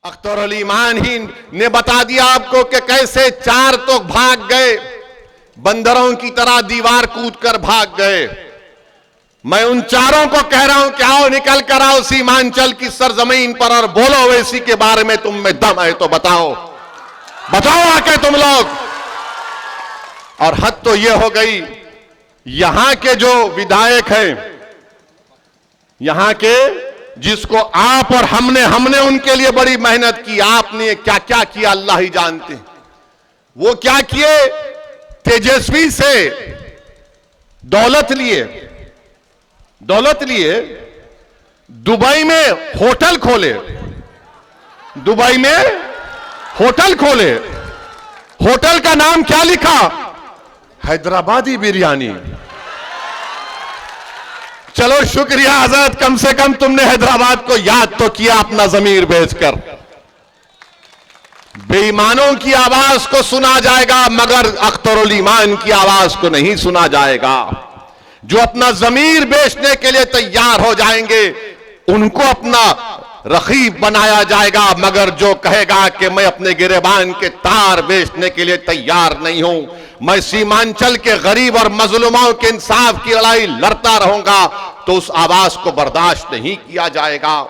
अख्तर अली ईमान ही ने बता दिया आपको कि कैसे चार तो भाग गए, बंदरों की तरह दीवार कूद कर भाग गए। मैं उन चारों को कह रहा हूं कि आओ निकल कर आओ सीमांचल की सरजमीन पर और बोलो ओवैसी के बारे में तुम में दम है तो बताओ, बताओ आके तुम लोग। और हद तो यह हो गई, यहां के जो विधायक हैं, यहां के जिसको आप और हमने उनके लिए बड़ी मेहनत की, आपने क्या क्या किया अल्लाह ही जानते हैं। वो क्या किए, तेजस्वी से दौलत लिए, दुबई में होटल खोले, दुबई में होटल खोले। होटल का नाम क्या लिखा, हैदराबादी बिरयानी। चलो शुक्रिया आजाद, कम से कम तुमने हैदराबाद को याद तो किया अपना जमीर बेचकर। बेईमानों की आवाज को सुना जाएगा मगर अख्तर उल ईमान की आवाज को नहीं सुना जाएगा। जो अपना जमीर बेचने के लिए तैयार हो जाएंगे उनको अपना रखीब बनाया जाएगा, मगर जो कहेगा कि मैं अपने गिरेबान के तार बेचने के लिए तैयार नहीं हूं, मैं सीमांचल के गरीब और मजलूमों के इंसाफ की लड़ाई लड़ता रहूंगा, तो उस आवाज को बर्दाश्त नहीं किया जाएगा।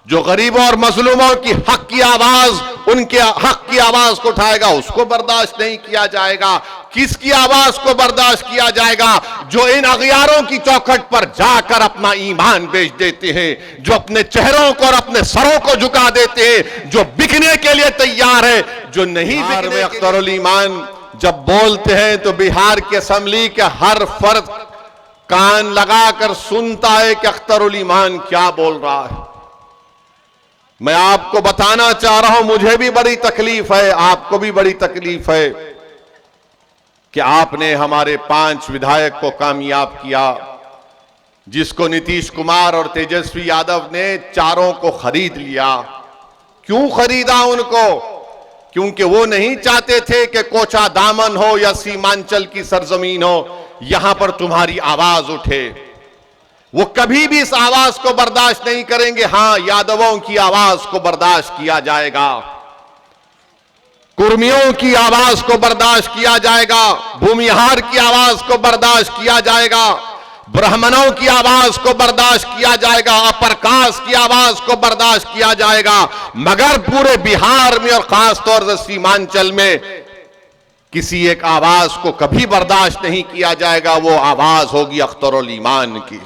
जो गरीबों और मजलूमों की हक की आवाज, उनके हक की आवाज को उठाएगा, उसको बर्दाश्त नहीं किया जाएगा। किसकी आवाज को बर्दाश्त किया जाएगा, जो इन अगियारों की चौखट पर जाकर अपना ईमान बेच देते हैं, जो अपने चेहरों को और अपने सरों को झुका देते हैं, जो बिकने के लिए तैयार है, जो नहीं बिकने। अख्तर उल ईमान जब बोलते हैं तो बिहार की असेंबली के हर फर्द कान लगाकर सुनता है कि अख्तर उल ईमान क्या बोल रहा है। मैं आपको बताना चाह रहा हूं, मुझे भी बड़ी तकलीफ है, आपको भी बड़ी तकलीफ है कि आपने हमारे 5 विधायक को कामयाब किया, जिसको नीतीश कुमार और तेजस्वी यादव ने चारों को खरीद लिया। क्यों खरीदा उनको? क्योंकि वो नहीं चाहते थे कि कोचा दामन हो या सीमांचल की सरजमीन हो, यहां पर तुम्हारी आवाज उठे। वो कभी भी इस आवाज को बर्दाश्त नहीं करेंगे। हां, यादवों की आवाज को बर्दाश्त किया जाएगा, कुर्मियों की आवाज को बर्दाश्त किया जाएगा, भूमिहार की आवाज को बर्दाश्त किया जाएगा, ब्राह्मणों की आवाज को बर्दाश्त किया जाएगा, अपर कास्ट की आवाज को बर्दाश्त किया जाएगा, मगर पूरे बिहार में और खास तौर से सीमांचल में किसी एक आवाज को कभी बर्दाश्त नहीं किया जाएगा। वो आवाज होगी अख्तर उल ईमान की।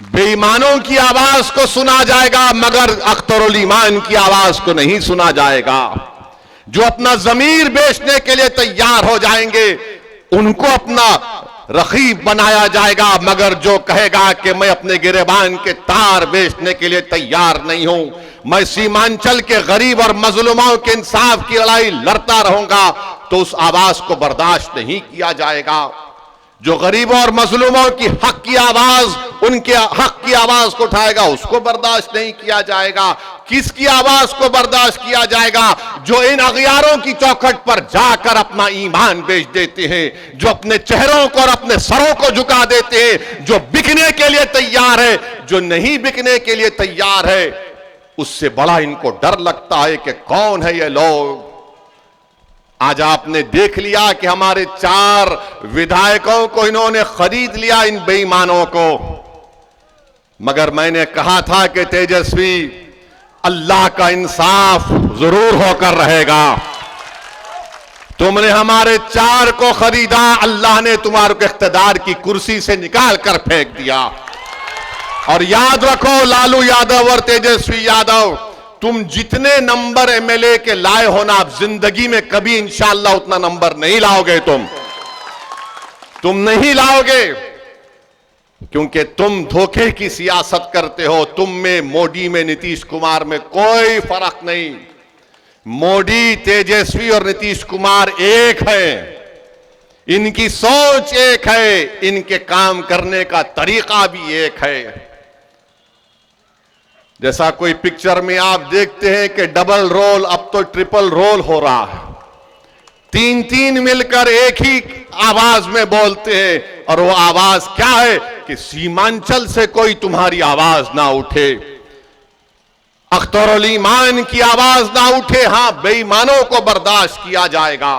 बेईमानों की आवाज को सुना जाएगा मगर अख्तर उल ईमान की आवाज को नहीं सुना जाएगा। जो अपना जमीर बेचने के लिए तैयार हो जाएंगे उनको अपना रखीब बनाया जाएगा, मगर जो कहेगा कि मैं अपने गिरेबान के तार बेचने के लिए तैयार नहीं हूं, मैं सीमांचल के गरीब और मजलूमों के इंसाफ की लड़ाई लड़ता रहूंगा, तो उस आवाज को बर्दाश्त नहीं किया जाएगा। जो गरीबों और मजलूमों की हक की आवाज, उनके हक की आवाज को उठाएगा, उसको बर्दाश्त नहीं किया जाएगा। किसकी आवाज को बर्दाश्त किया जाएगा? जो इन अगियारों की चौखट पर जाकर अपना ईमान बेच देते हैं, जो अपने चेहरों को और अपने सरों को झुका देते हैं, जो बिकने के लिए तैयार है, जो नहीं बिकने के लिए तैयार है, उससे बड़ा इनको डर लगता है कि कौन है ये लोग। आज आपने देख लिया कि हमारे 4 विधायकों को इन्होंने खरीद लिया, इन बेईमानों को। मगर मैंने कहा था कि तेजस्वी, अल्लाह का इंसाफ जरूर होकर रहेगा। तुमने हमारे 4 को खरीदा, अल्लाह ने तुम्हारे को इख्तिदार की कुर्सी से निकाल कर फेंक दिया। और याद रखो, लालू यादव और तेजस्वी यादव, तुम जितने नंबर एमएलए के लाए हो ना, आप जिंदगी में कभी इंशाअल्लाह उतना नंबर नहीं लाओगे। तुम नहीं लाओगे, क्योंकि तुम धोखे की सियासत करते हो। तुम में, मोदी में, नीतीश कुमार में कोई फर्क नहीं। मोदी, तेजस्वी और नीतीश कुमार एक है, इनकी सोच एक है, इनके काम करने का तरीका भी एक है। जैसा कोई पिक्चर में आप देखते हैं कि डबल रोल, अब तो ट्रिपल रोल हो रहा है। 3 मिलकर एक ही आवाज में बोलते हैं, और वो आवाज क्या है कि सीमांचल से कोई तुम्हारी आवाज ना उठे। अख्तरुल ईमान की आवाज ना उठे, हां बेईमानों को बर्दाश्त किया जाएगा।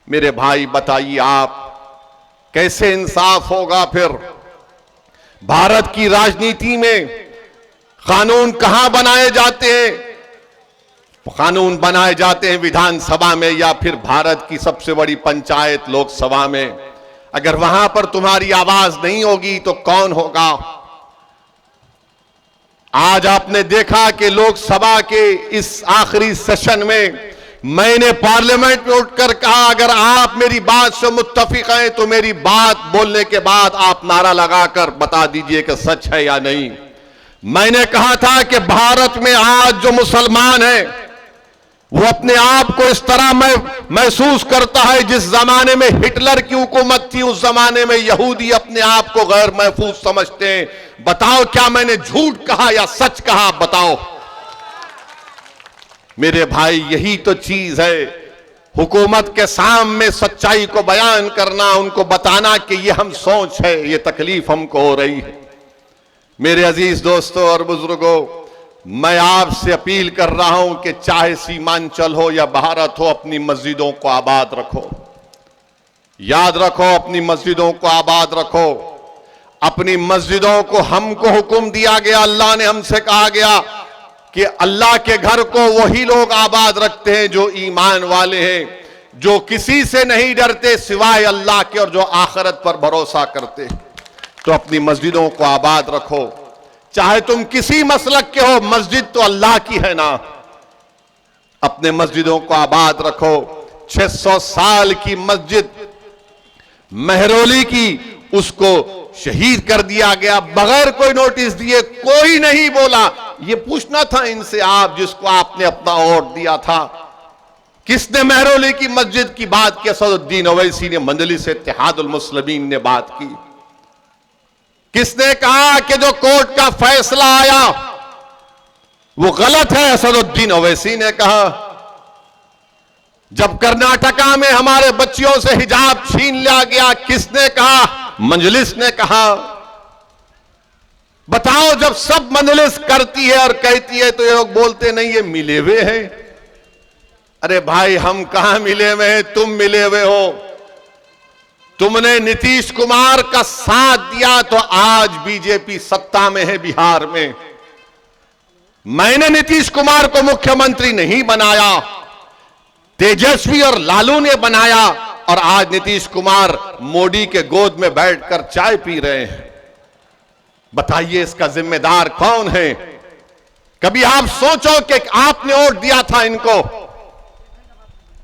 मेरे भाई बताइए आप कैसे इंसाफ होगा फिर? भारत की राजनीति में कानून कहां बनाए जाते हैं? कानून बनाए जाते हैं विधानसभा में या फिर भारत की सबसे बड़ी पंचायत लोकसभा में। अगर वहां पर तुम्हारी आवाज नहीं होगी तो कौन होगा? आज आपने देखा कि लोकसभा के इस आखिरी सेशन में मैंने पार्लियामेंट में उठकर कहा, अगर आप मेरी बात से मुत्तफिक हैं तो मेरी बात बोलने के बाद आप नारा लगाकर बता दीजिए कि सच है या नहीं। मैंने कहा था कि भारत में आज जो मुसलमान है वो अपने आप को इस तरह महसूस करता है जिस जमाने में हिटलर की हुकूमत थी, उस जमाने में यहूदी अपने आप को गैर महफूज समझते हैं। बताओ क्या मैंने झूठ कहा या सच कहा? बताओ मेरे भाई, यही तो चीज है। हुकूमत के सामने सच्चाई को बयान करना, उनको बताना कि ये हम सोच है, ये तकलीफ हमको हो रही है। मेरे अजीज दोस्तों और बुजुर्गों, मैं आपसे अपील कर रहा हूं कि चाहे सीमांचल हो या भारत हो, अपनी मस्जिदों को आबाद रखो। याद रखो, अपनी मस्जिदों को आबाद रखो। अपनी मस्जिदों को हमको हुक्म दिया गया, अल्लाह ने हमसे कहा गया कि अल्लाह के घर को वही लोग आबाद रखते हैं जो ईमान वाले हैं, जो किसी से नहीं डरते सिवाय अल्लाह के और जो आखिरत पर भरोसा करते। तो अपनी मस्जिदों को आबाद रखो, चाहे तुम किसी मसलक के हो, मस्जिद तो अल्लाह की है ना। अपने मस्जिदों को आबाद रखो। 600 साल की मस्जिद मेहरौली की, उसको शहीद कर दिया गया बगैर कोई नोटिस दिए। कोई नहीं बोला। ये पूछना था इनसे, आप जिसको आपने अपना वोट दिया था, किसने मेहरौली की मस्जिद की बात की? असदुद्दीन ओवैसी ने, मजलिस इत्तेहादुल मुस्लिमीन ने बात की। किसने कहा कि जो कोर्ट का फैसला आया वो गलत है? असदुद्दीन ओवैसी ने कहा। जब कर्नाटका में हमारे बच्चियों से हिजाब छीन लिया गया, किसने कहा? मजलिस ने कहा। बताओ, जब सब मजलिस करती है और कहती है तो ये लोग बोलते नहीं ये मिले हुए हैं। अरे भाई, हम कहां मिले हुए हैं? तुम मिले हुए हो। तुमने नीतीश कुमार का साथ दिया तो आज बीजेपी सत्ता में है बिहार में। मैंने नीतीश कुमार को मुख्यमंत्री नहीं बनाया, तेजस्वी और लालू ने बनाया, और आज नीतीश कुमार मोदी के गोद में बैठकर चाय पी रहे हैं। बताइए इसका जिम्मेदार कौन है? कभी आप सोचो कि आपने वोट दिया था इनको।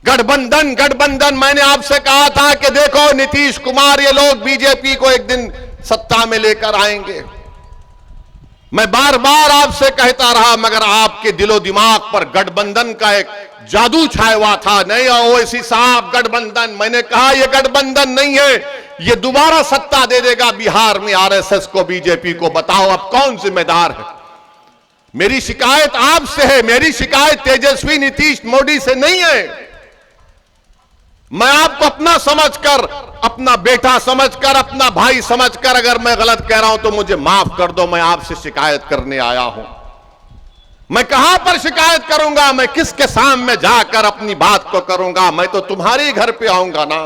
गठबंधन गठबंधन, मैंने आपसे कहा था कि देखो नीतीश कुमार, ये लोग बीजेपी को एक दिन सत्ता में लेकर आएंगे। मैं बार बार आपसे कहता रहा, मगर आपके दिलो दिमाग पर गठबंधन का एक जादू छाया हुआ था। नहीं ओवैसी साहब, गठबंधन, मैंने कहा यह गठबंधन नहीं है, यह दोबारा सत्ता दे देगा बिहार में आरएसएस को, बीजेपी को। बताओ अब कौन जिम्मेदार है? मेरी शिकायत आपसे है, मेरी शिकायत तेजस्वी, नीतीश, मोदी से नहीं है। मैं आपको अपना समझकर, अपना बेटा समझकर, अपना भाई समझकर, अगर मैं गलत कह रहा हूं तो मुझे माफ कर दो। मैं आपसे शिकायत करने आया हूं। मैं कहां पर शिकायत करूंगा? मैं किसके सामने जाकर अपनी बात को करूंगा? मैं तो तुम्हारे घर पे आऊंगा ना।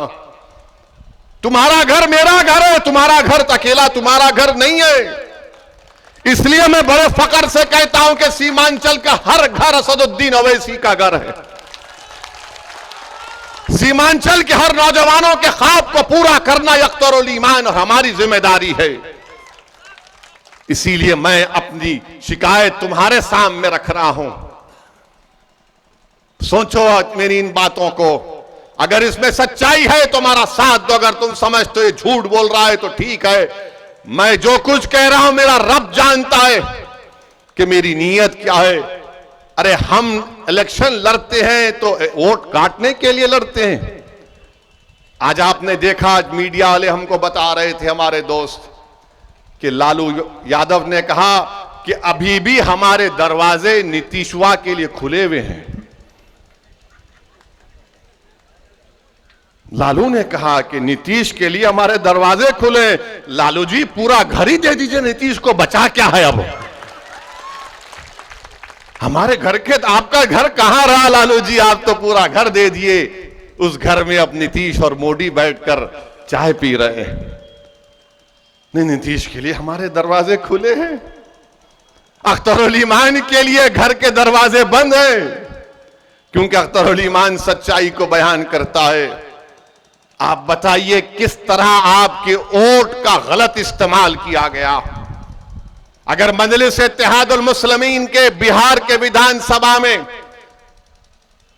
तुम्हारा घर मेरा घर है, तुम्हारा घर अकेला तुम्हारा घर नहीं है। इसलिए मैं बड़े फख्र से कहता हूं कि सीमांचल का हर घर असदुद्दीन ओवैसी का घर है। सीमांचल के हर नौजवानों के ख्वाब को पूरा करना अख्तरुल ईमान और हमारी जिम्मेदारी है। इसीलिए मैं अपनी शिकायत तुम्हारे सामने रख रहा हूं। सोचो मेरी इन बातों को, अगर इसमें सच्चाई है तो हमारा साथ दो। अगर तुम समझते हो ये झूठ बोल रहा है तो ठीक है। मैं जो कुछ कह रहा हूं मेरा रब जानता है कि मेरी नीयत क्या है। अरे हम इलेक्शन लड़ते हैं तो वोट काटने के लिए लड़ते हैं। आज आपने देखा, आज मीडिया वाले हमको बता रहे थे, हमारे दोस्त, कि लालू यादव ने कहा कि अभी भी हमारे दरवाजे नीतीशवा के लिए खुले हुए हैं। लालू ने कहा कि नीतीश के लिए हमारे दरवाजे खुले। लालू जी, पूरा घर ही दे दीजिए, नीतीश को बचा क्या है अब? हमारे घर के, आपका घर कहां रहा लालू जी? आप तो पूरा घर दे दिए। उस घर में अब नीतीश और मोदी बैठकर चाय पी रहे हैं। नहीं, नीतीश के लिए हमारे दरवाजे खुले हैं, अख्तरुल ईमान के लिए घर के दरवाजे बंद हैं, क्योंकि अख्तरुल ईमान सच्चाई को बयान करता है। आप बताइए किस तरह आपके वोट का गलत इस्तेमाल किया गया। अगर मजलिस इत्तेहादुल मुस्लिमीन के बिहार के विधानसभा में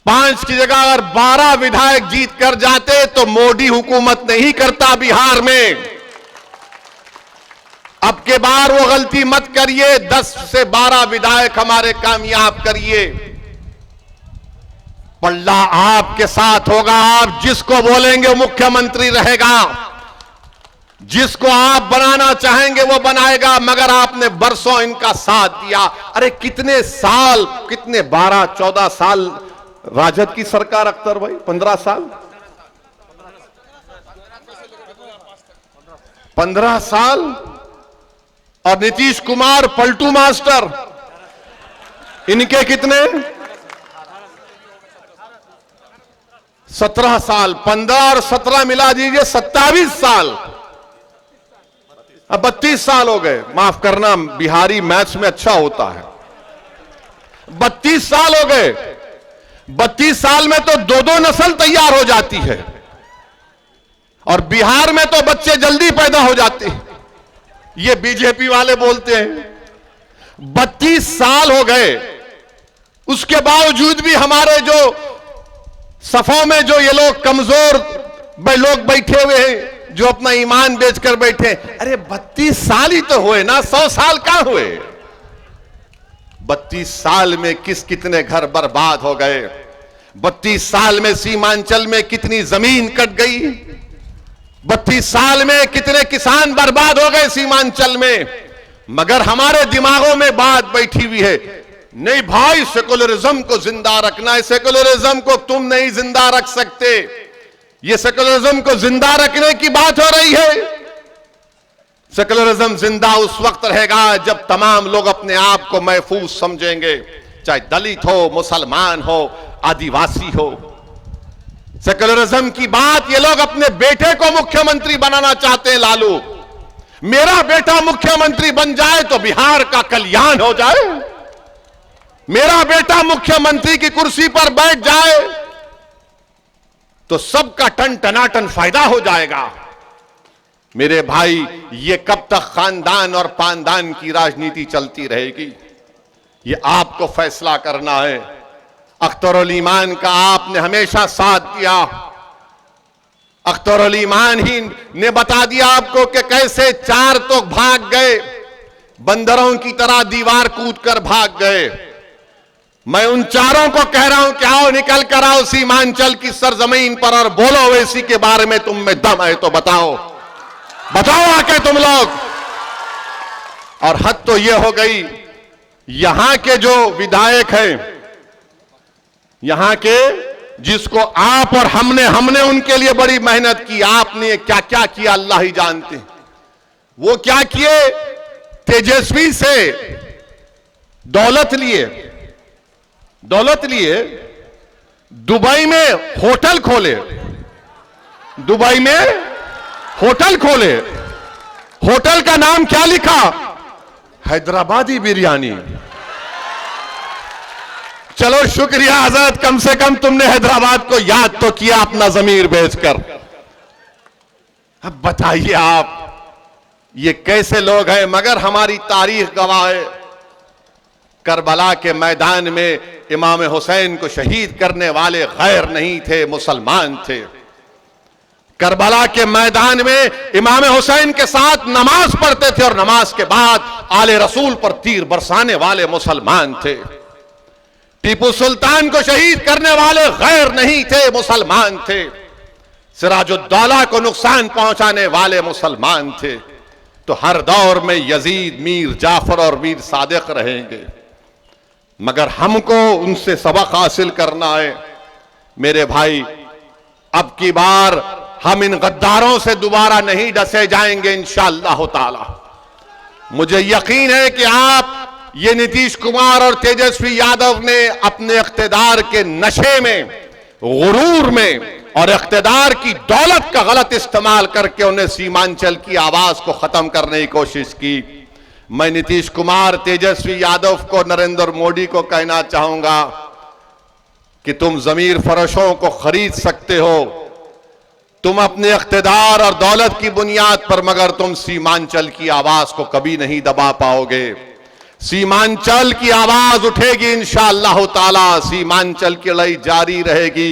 5 की जगह अगर 12 विधायक जीत कर जाते तो मोदी हुकूमत नहीं करता बिहार में। अब के बार वो गलती मत करिए, 10 से 12 विधायक हमारे कामयाब करिए। पल्ला आपके साथ होगा, आप जिसको बोलेंगे मुख्यमंत्री रहेगा, जिसको आप बनाना चाहेंगे वो बनाएगा। मगर आपने बरसों इनका साथ दिया। अरे कितने साल, कितने 12-14 साल राजद की सरकार अख्तर भाई, 15 साल, 15 साल, और नीतीश कुमार पलटू मास्टर, इनके कितने 17 साल, 15 और 17 मिला दीजिए 27 साल, अब 32 साल हो गए। माफ करना, बिहारी मैथ्स में अच्छा होता है। 32 साल हो गए। 32 साल में तो 2-2 नस्ल तैयार हो जाती है, और बिहार में तो बच्चे जल्दी पैदा हो जाते हैं। ये बीजेपी वाले बोलते हैं 32 साल हो गए, उसके बावजूद भी हमारे जो सफों में जो ये लोग कमजोर लोग बैठे हुए हैं, जो अपना ईमान बेचकर बैठे। अरे 32 साल ही तो हुए ना, 100 साल कहां हुए? 32 साल में कितने घर बर्बाद हो गए। 32 साल में सीमांचल में कितनी जमीन कट गई। 32 साल में कितने किसान बर्बाद हो गए सीमांचल में। मगर हमारे दिमागों में बात बैठी हुई है, नहीं भाई सेकुलरिज्म को जिंदा रखना है। सेकुलरिज्म को तुम नहीं जिंदा रख सकते। ये सेकुलरिज्म को जिंदा रखने की बात हो रही है। सेकुलरिज्म जिंदा उस वक्त रहेगा जब तमाम लोग अपने आप को महफूज समझेंगे, चाहे दलित हो, मुसलमान हो, आदिवासी हो। सेकुलरिज्म की बात ये लोग अपने बेटे को मुख्यमंत्री बनाना चाहते हैं। लालू, मेरा बेटा मुख्यमंत्री बन जाए तो बिहार का कल्याण हो जाए, मेरा बेटा मुख्यमंत्री की कुर्सी पर बैठ जाए तो सबका टन टनाटन फायदा हो जाएगा। मेरे भाई, ये कब तक खानदान और पानदान की राजनीति चलती रहेगी, ये आपको फैसला करना है। अख्तरुल ईमान का आपने हमेशा साथ दिया। अख्तरुल ईमान ही ने बता दिया आपको कि कैसे 4 तो भाग गए, बंदरों की तरह दीवार कूदकर भाग गए। मैं उन 4 को कह रहा हूं कि आओ, निकल कर आओ सीमांचल की सरजमीन पर और बोलो ओवैसी के बारे में तुम में दम है तो बताओ, बताओ आके तुम लोग। और हद तो यह हो गई, यहां के जो विधायक हैं, यहां के जिसको आप और हमने उनके लिए बड़ी मेहनत की, आपने क्या क्या किया अल्लाह ही जानते हैं। वो क्या किए, तेजस्वी से दौलत लिए, दुबई में होटल खोले, दुबई में होटल खोले। होटल का नाम क्या लिखा, हैदराबादी बिरयानी। चलो शुक्रिया आजाद, कम से कम तुमने हैदराबाद को याद तो किया अपना जमीर बेचकर। अब बताइए आप, ये कैसे लोग हैं। मगर हमारी तारीख गवाह है, करबला के मैदान में इमाम हुसैन को शहीद करने वाले गैर नहीं थे, मुसलमान थे। करबला के मैदान में इमाम हुसैन के साथ नमाज पढ़ते थे और नमाज के बाद आले रसूल पर तीर बरसाने वाले मुसलमान थे। टीपू सुल्तान को शहीद करने वाले गैर नहीं थे, मुसलमान थे। सिराजुद्दौला को नुकसान पहुंचाने वाले मुसलमान थे। तो हर दौर में यजीद, मीर जाफर और मीर सादिक रहेंगे, मगर हमको उनसे सबक हासिल करना है। मेरे भाई, अब की बार हम इन गद्दारों से दोबारा नहीं डसे जाएंगे इंशाअल्लाह ताला। मुझे यकीन है कि आप ये नीतीश कुमार और तेजस्वी यादव ने अपने इख्तिदार के नशे में, गुरूर में और इख्तिदार की दौलत का गलत इस्तेमाल करके उन्हें सीमांचल की आवाज को खत्म करने की कोशिश की। मैं नीतीश कुमार, तेजस्वी यादव को, नरेंद्र मोदी को कहना चाहूंगा कि तुम जमीर फरोशों को खरीद सकते हो, तुम अपने इख्तिदार और दौलत की बुनियाद पर, मगर तुम सीमांचल की आवाज को कभी नहीं दबा पाओगे। सीमांचल की आवाज उठेगी इंशाअल्लाह ताला, सीमांचल की लड़ाई जारी रहेगी।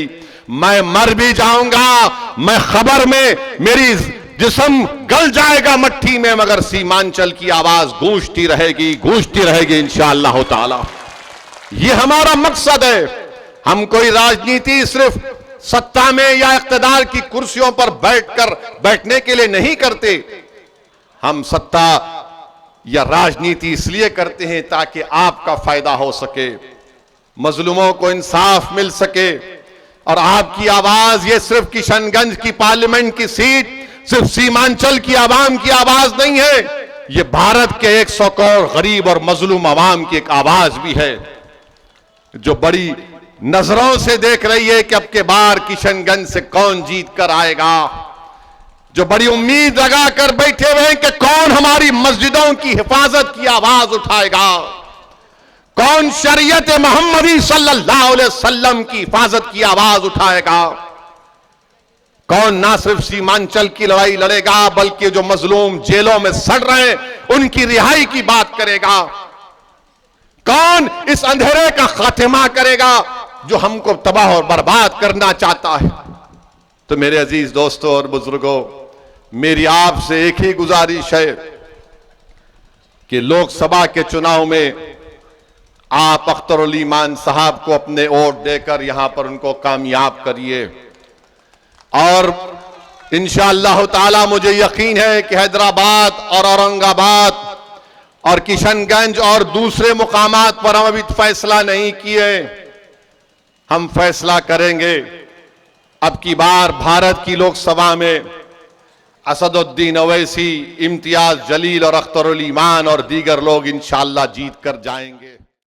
मैं मर भी जाऊंगा, मैं खबर में, मेरी जिस्म गल जाएगा मट्टी में, मगर सीमांचल की आवाज गूंजती रहेगी इंशाअल्लाह ताला। ये हमारा मकसद है। हम कोई राजनीति सिर्फ सत्ता में या इख्तिदार की कुर्सियों पर बैठने के लिए नहीं करते। हम सत्ता या राजनीति इसलिए करते हैं ताकि आपका फायदा हो सके, मजलूमों को इंसाफ मिल सके। और आपकी आवाज, ये सिर्फ किशनगंज की पार्लियामेंट की सीट, सिर्फ सीमांचल की आवाम की आवाज नहीं है, ये भारत के 100 करोड़ गरीब और मजलूम आवाम की एक आवाज भी है, जो बड़ी नजरों से देख रही है कि अब के बार किशनगंज से कौन जीत कर आएगा, जो बड़ी उम्मीद लगा कर बैठे हुए हैं कि कौन हमारी मस्जिदों की हिफाजत की आवाज उठाएगा, कौन शरीयत मोहम्मदी सल्लल्लाहु अलैहि वसल्लम की हिफाजत की आवाज उठाएगा, कौन ना सिर्फ सीमांचल की लड़ाई लड़ेगा बल्कि जो मजलूम जेलों में सड़ रहे हैं उनकी रिहाई की बात करेगा, कौन इस अंधेरे का खात्मा करेगा जो हमको तबाह और बर्बाद करना चाहता है। तो मेरे अजीज दोस्तों और बुजुर्गों, मेरी आपसे एक ही गुजारिश है कि लोकसभा के चुनाव में आप अख्तरुल ईमान साहब को अपने वोट देकर यहां पर उनको कामयाब करिए। और इंशाअल्लाह ताला मुझे यकीन है कि हैदराबाद और औरंगाबाद और किशनगंज और दूसरे मुकामात पर हम अभी फैसला नहीं किए, हम फैसला करेंगे। अब की बार भारत की लोकसभा में असदुद्दीन ओवैसी, इम्तियाज जलील और अख्तरुल ईमान और दीगर लोग इंशाअल्लाह जीत कर जाएंगे।